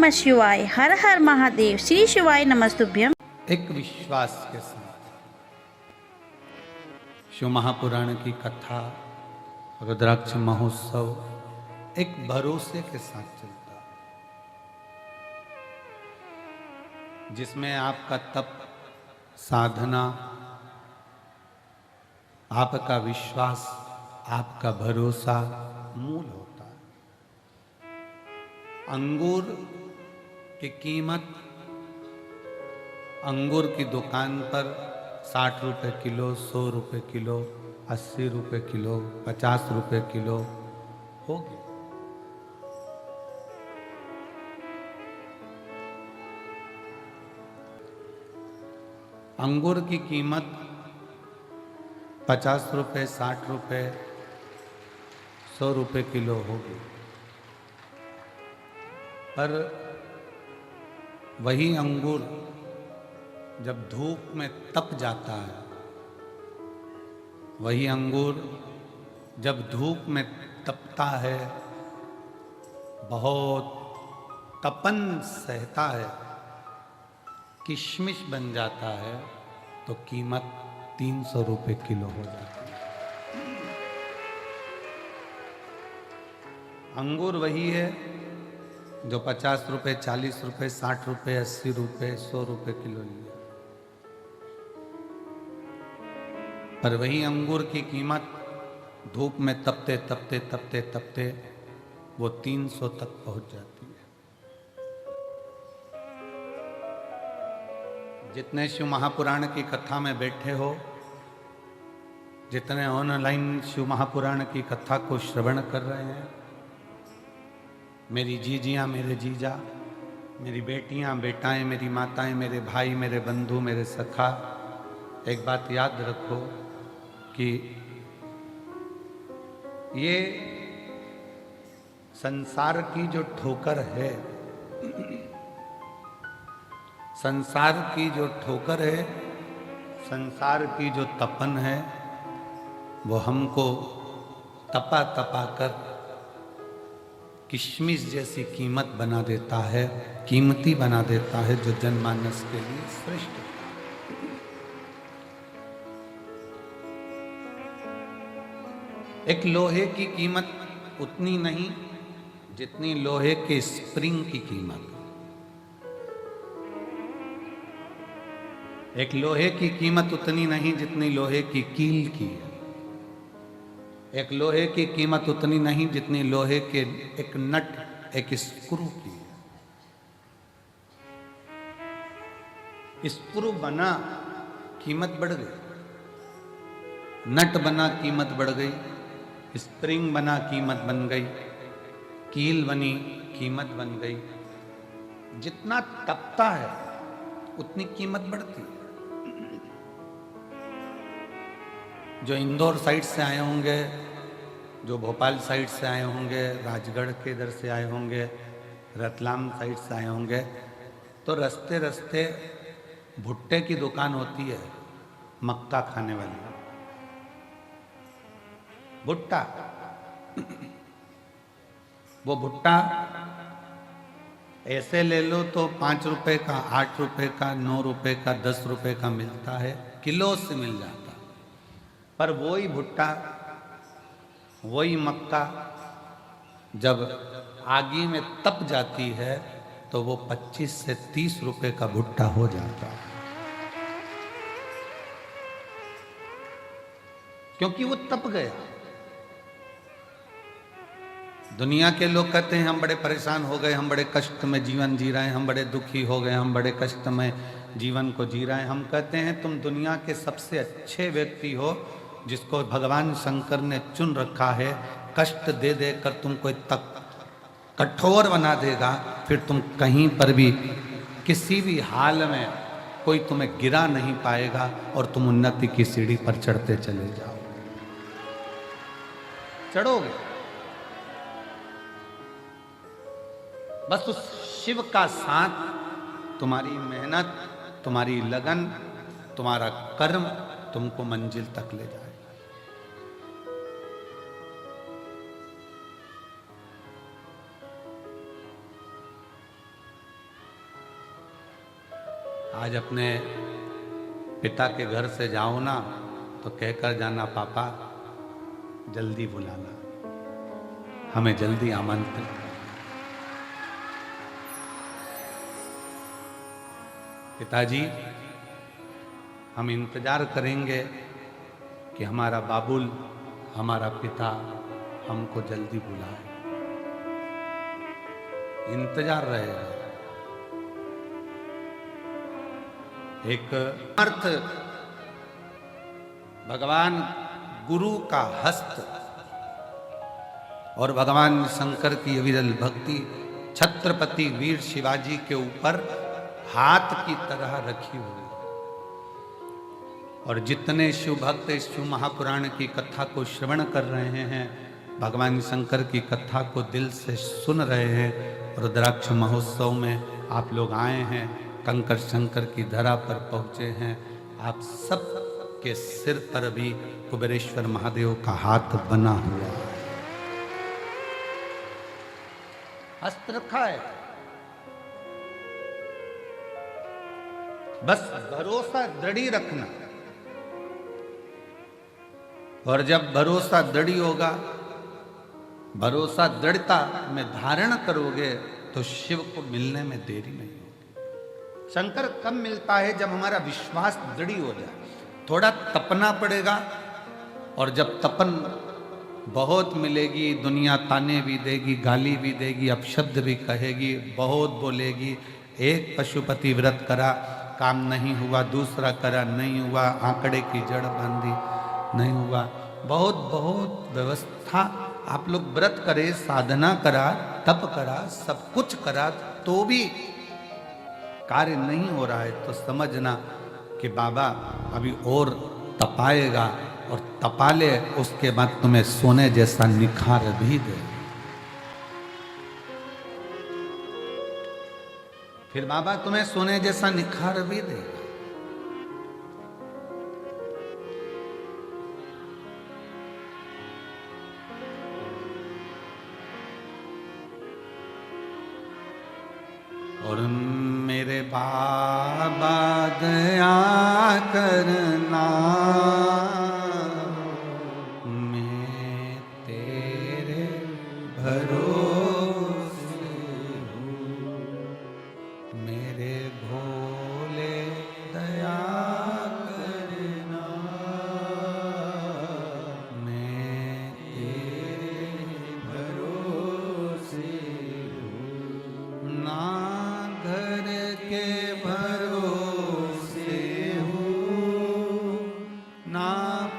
नमः शिवाय। हर हर महादेव। श्री शिवाय नमस्तुभ्यम। एक विश्वास के साथ शिव महापुराण की कथा, रुद्राक्ष महोत्सव एक भरोसे के साथ चलता, जिसमें आपका तप, साधना, आपका विश्वास, आपका भरोसा मूल होता है। अंगूर की कीमत अंगूर की दुकान पर 60 रुपए किलो, 100 रुपए किलो, 80 रुपए किलो, 50 रुपए किलो होगी। अंगूर की कीमत 50 रुपए, 60 रुपए, 100 रुपए किलो होगी, पर वही अंगूर जब धूप में तप जाता है, वही अंगूर जब धूप में तपता है, बहुत तपन सहता है, किशमिश बन जाता है, तो कीमत 300 रुपए किलो हो जाती है। अंगूर वही है जो 50 रुपए, 40 रुपए, 60 रुपए, 80 रुपए, 100 रुपए किलो लिया, पर वही अंगूर की कीमत धूप में तपते तपते तपते तपते वो 300 तक पहुंच जाती है। जितने शिव महापुराण की कथा में बैठे हो, जितने ऑनलाइन शिव महापुराण की कथा को श्रवण कर रहे हैं, मेरी जीजियां, मेरे जीजा, मेरी बेटियां, बेटाएं, मेरी माताएं, मेरे भाई, मेरे बंधु, मेरे सखा, एक बात याद रखो कि ये संसार की जो ठोकर है, संसार की जो ठोकर है, संसार की जो तपन है, वो हमको तपा तपा कर किशमिश जैसी कीमत बना देता है, कीमती बना देता है, जो जनमानस के लिए श्रेष्ठ है। एक लोहे की कीमत उतनी नहीं जितनी लोहे के स्प्रिंग की कीमत। एक लोहे की कीमत उतनी नहीं जितनी लोहे की कील की है। एक लोहे की कीमत उतनी नहीं जितनी लोहे के एक नट, एक स्क्रू की है। स्क्रू बना, कीमत बढ़ गई, नट बना, कीमत बढ़ गई, स्प्रिंग बना, कीमत बन गई, कील बनी, कीमत बन गई। जितना तपता है उतनी कीमत बढ़ती है। जो इंदौर साइड से आए होंगे, जो भोपाल साइड से आए होंगे, राजगढ़ के इधर से आए होंगे, रतलाम साइड से आए होंगे, तो रास्ते रास्ते भुट्टे की दुकान होती है, मक्का खाने वाली भुट्टा। वो भुट्टा ऐसे ले लो तो 5 रुपए का, 8 रुपए का, 9 रुपए का, 10 रुपए का मिलता है, किलो से मिल जाता। पर वही भुट्टा, वही मक्का जब आगी में तप जाती है तो वो 25 से 30 रुपए का भुट्टा हो जाता है, क्योंकि वो तप गया। दुनिया के लोग कहते हैं हम बड़े परेशान हो गए, हम बड़े कष्ट में जीवन जी रहे हैं, हम बड़े दुखी हो गए, हम बड़े कष्ट में जीवन को जी रहे हैं। हम कहते हैं तुम दुनिया के सबसे अच्छे व्यक्ति हो, जिसको भगवान शंकर ने चुन रखा है। कष्ट दे दे कर तुमको तक कठोर बना देगा, फिर तुम कहीं पर भी किसी भी हाल में कोई तुम्हें गिरा नहीं पाएगा और तुम उन्नति की सीढ़ी पर चढ़ते चले जाओ, चढ़ोगे। बस उस शिव का साथ, तुम्हारी मेहनत, तुम्हारी लगन, तुम्हारा कर्म तुमको मंजिल तक ले जाएगा। आज अपने पिता के घर से जाओ ना तो कहकर जाना, पापा जल्दी बुलाना, हमें जल्दी आमंत्रित करना। पिताजी, हम इंतजार करेंगे कि हमारा बाबुल, हमारा पिता हमको जल्दी बुलाए, इंतजार रहेगा। एक अर्थ भगवान गुरु का हस्त और भगवान शंकर की अविरल भक्ति छत्रपति वीर शिवाजी के ऊपर हाथ की तरह रखी हुई। और जितने शिव भक्त इस शिव महापुराण की कथा को श्रवण कर रहे हैं, भगवान शंकर की कथा को दिल से सुन रहे हैं, रुद्राक्ष महोत्सव में आप लोग आए हैं, कंकर शंकर की धरा पर पहुंचे हैं, आप सब के सिर पर भी कुबेरेश्वर महादेव का हाथ बना हुआ है, हस्त रखा है। बस भरोसा दृढ़ी रखना, और जब भरोसा दृढ़ी होगा, भरोसा दृढ़ता में धारण करोगे तो शिव को मिलने में देरी नहीं होगी। शंकर कब मिलता है? जब हमारा विश्वास दृढ़ हो जाए। थोड़ा तपना पड़ेगा, और जब तपन बहुत मिलेगी, दुनिया ताने भी देगी, गाली भी देगी, अपशब्द भी कहेगी, बहुत बोलेगी। एक पशुपति व्रत करा, काम नहीं हुआ, दूसरा करा, नहीं हुआ, आंकड़े की जड़ बांधी, नहीं हुआ, बहुत बहुत व्यवस्था। आप लोग व्रत करे, साधना करा, तप करा, सब कुछ करा, तो भी कार्य नहीं हो रहा है, तो समझना कि बाबा अभी और तपाएगा, और तपा ले, उसके बाद तुम्हें सोने जैसा निखार भी दे। फिर बाबा तुम्हें सोने जैसा निखार भी देगा। और मेरे बाबा दया करना, मैं तेरे भरोसे हूँ, मेरे भोले दया करना, मैं तेरे भरोसे हूँ, ना घर के भरोसे हूँ, ना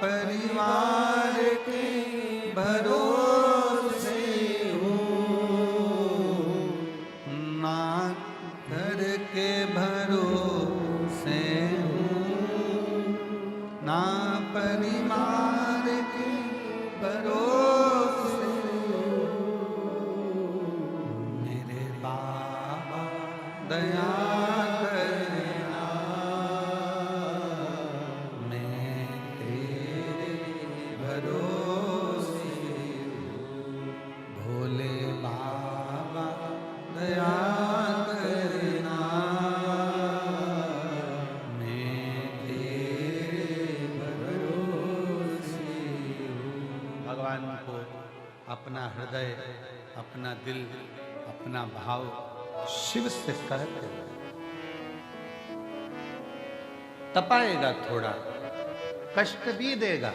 परिवार के भरोसे हूँ, ना घर के भरोसे हूँ, ना परिवार के भरोसे हूँ, मेरे बाबा दया करना, मैं तेरे भरोसे हूँ, भोले बाबा दया करना, मैं तेरे भरोसे हूँ। भगवान को अपना हृदय, अपना दिल, अपना भाव शिव से करते रहो। तपाएगा, थोड़ा कष्ट भी देगा,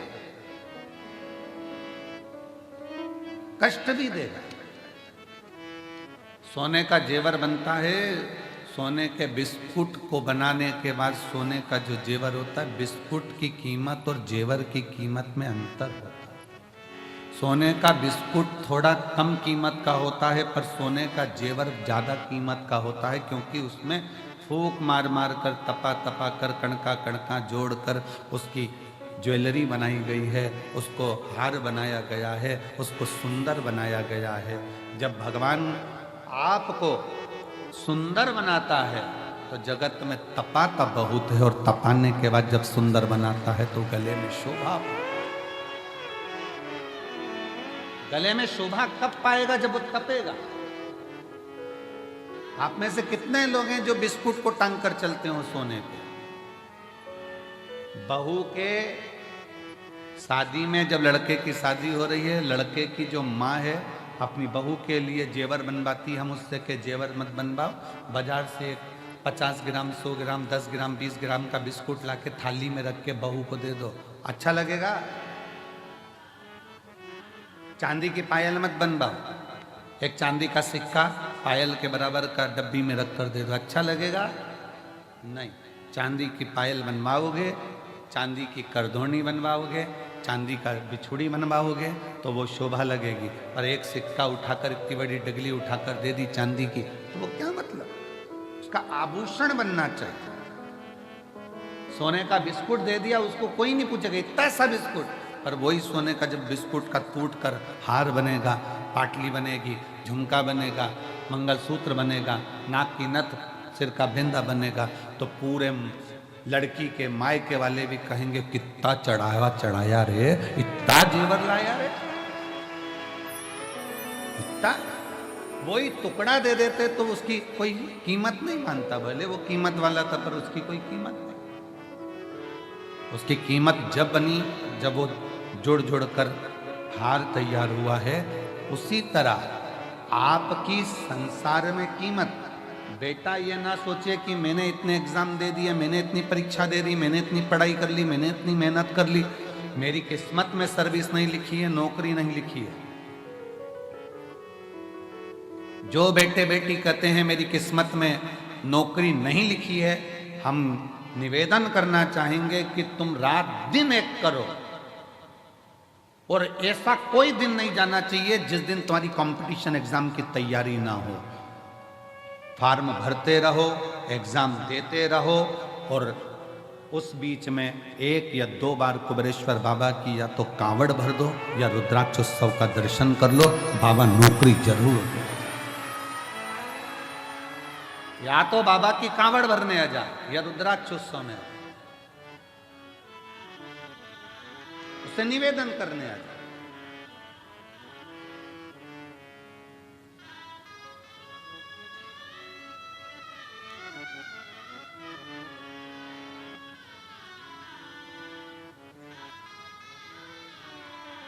कष्ट भी देगा। सोने का जेवर बनता है, सोने के बिस्कुट को बनाने के बाद सोने का जो जेवर होता है, बिस्कुट की कीमत और जेवर की कीमत में अंतर होता है। सोने का बिस्कुट थोड़ा कम कीमत का होता है, पर सोने का जेवर ज़्यादा कीमत का होता है, क्योंकि उसमें फूंक मार मार कर, तपा तपा कर, कणका कणका जोड़ कर उसकी ज्वेलरी बनाई गई है, उसको हार बनाया गया है, उसको सुंदर बनाया गया है। जब भगवान आपको सुंदर बनाता है तो जगत में तपाता बहुत है, और तपाने के बाद जब सुंदर बनाता है तो गले में शोभा। गले में शोभा कब पाएगा? जब वो तपेगा। आप में से कितने लोग हैं जो बिस्कुट को टांग कर चलते हो सोने पे? बहू के शादी में जब लड़के की शादी हो रही है, लड़के की जो माँ है अपनी बहू के लिए जेवर बनवाती, हम उससे के जेवर मत बनवाओ, बाजार से 50 ग्राम 100 ग्राम 10 ग्राम 20 ग्राम का बिस्कुट लाके थाली में रख के बहू को दे दो, अच्छा लगेगा? चांदी की पायल मत बनवाओ, एक चांदी का सिक्का पायल के बराबर का डब्बी में रख कर दे दो, अच्छा लगेगा? नहीं। चांदी की पायल बनवाओगे, चांदी की करधोनी बनवाओगे, चांदी का बिछुड़ी बनवाओगे तो वो शोभा लगेगी। पर एक सिक्का उठाकर, इतनी बड़ी डगली उठाकर दे दी चांदी की, तो वो क्या मतलब? उसका आभूषण बनना चाहिए। सोने का बिस्कुट दे दिया, उसको कोई नहीं पूछेगा इतना सा बिस्कुट, पर वही सोने का जब बिस्कुट का टूट कर हार बनेगा, पाटली बनेगी, झुमका बनेगा, मंगलसूत्र बनेगा, नाक की नथ, सिर का बिंदा बनेगा, तो पूरे लड़की के मायके वाले भी कहेंगे कितना चढ़ाया रे, इतना जेवर लाया रे, इतना। वही टुकड़ा दे देते तो उसकी कोई कीमत नहीं मानता, भले वो कीमत वाला था पर उसकी कोई कीमत नहीं। उसकी कीमत जब बनी जब वो जुड़ जुड़ कर हार तैयार हुआ है। उसी तरह आपकी संसार में कीमत, बेटा ये ना सोचे कि मैंने इतने एग्जाम दे दिए, मैंने इतनी परीक्षा दे दी, मैंने इतनी पढ़ाई कर ली, मैंने इतनी मेहनत कर ली, मेरी किस्मत में सर्विस नहीं लिखी है, नौकरी नहीं लिखी है। जो बेटे बेटी कहते हैं मेरी किस्मत में नौकरी नहीं लिखी है, हम निवेदन करना चाहेंगे कि तुम रात दिन एक करो, और ऐसा कोई दिन नहीं जाना चाहिए जिस दिन तुम्हारी कंपटीशन एग्जाम की तैयारी ना हो। फॉर्म भरते रहो, एग्जाम देते रहो, और उस बीच में 1 या 2 बार कुबेरेश्वर बाबा की या तो कांवड़ भर दो या रुद्राक्षोत्सव का दर्शन कर लो, बाबा नौकरी जरूर दो। या तो बाबा की कांवड़ भरने आ जाए या रुद्राक्षोत्सव में उससे निवेदन करने आ जाए।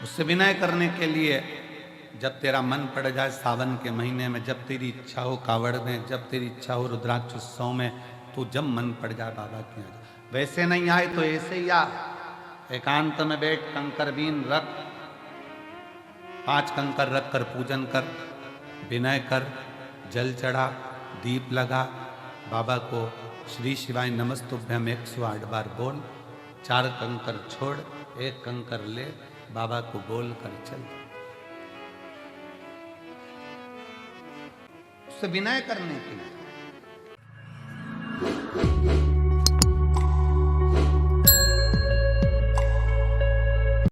उससे विनय करने के लिए, जब तेरा मन पड़ जाए सावन के महीने में, जब तेरी इच्छा हो कावड़ में, जब तेरी इच्छा हो रुद्राक्षोत्सव में, तो जब मन पड़ जाए बाबा के यहाँ। वैसे नहीं आए तो ऐसे ही आ, एकांत में बैठ, कंकर बीन रख, 5 कंकर रख कर पूजन कर, विनय कर, जल चढ़ा, दीप लगा, बाबा को श्री शिवाय नमस्तुभ्यम 108 बार बोल, 4 कंकर छोड़, 1 कंकर ले, बाबा को बोल कर चल। उससे विनय करने के लिए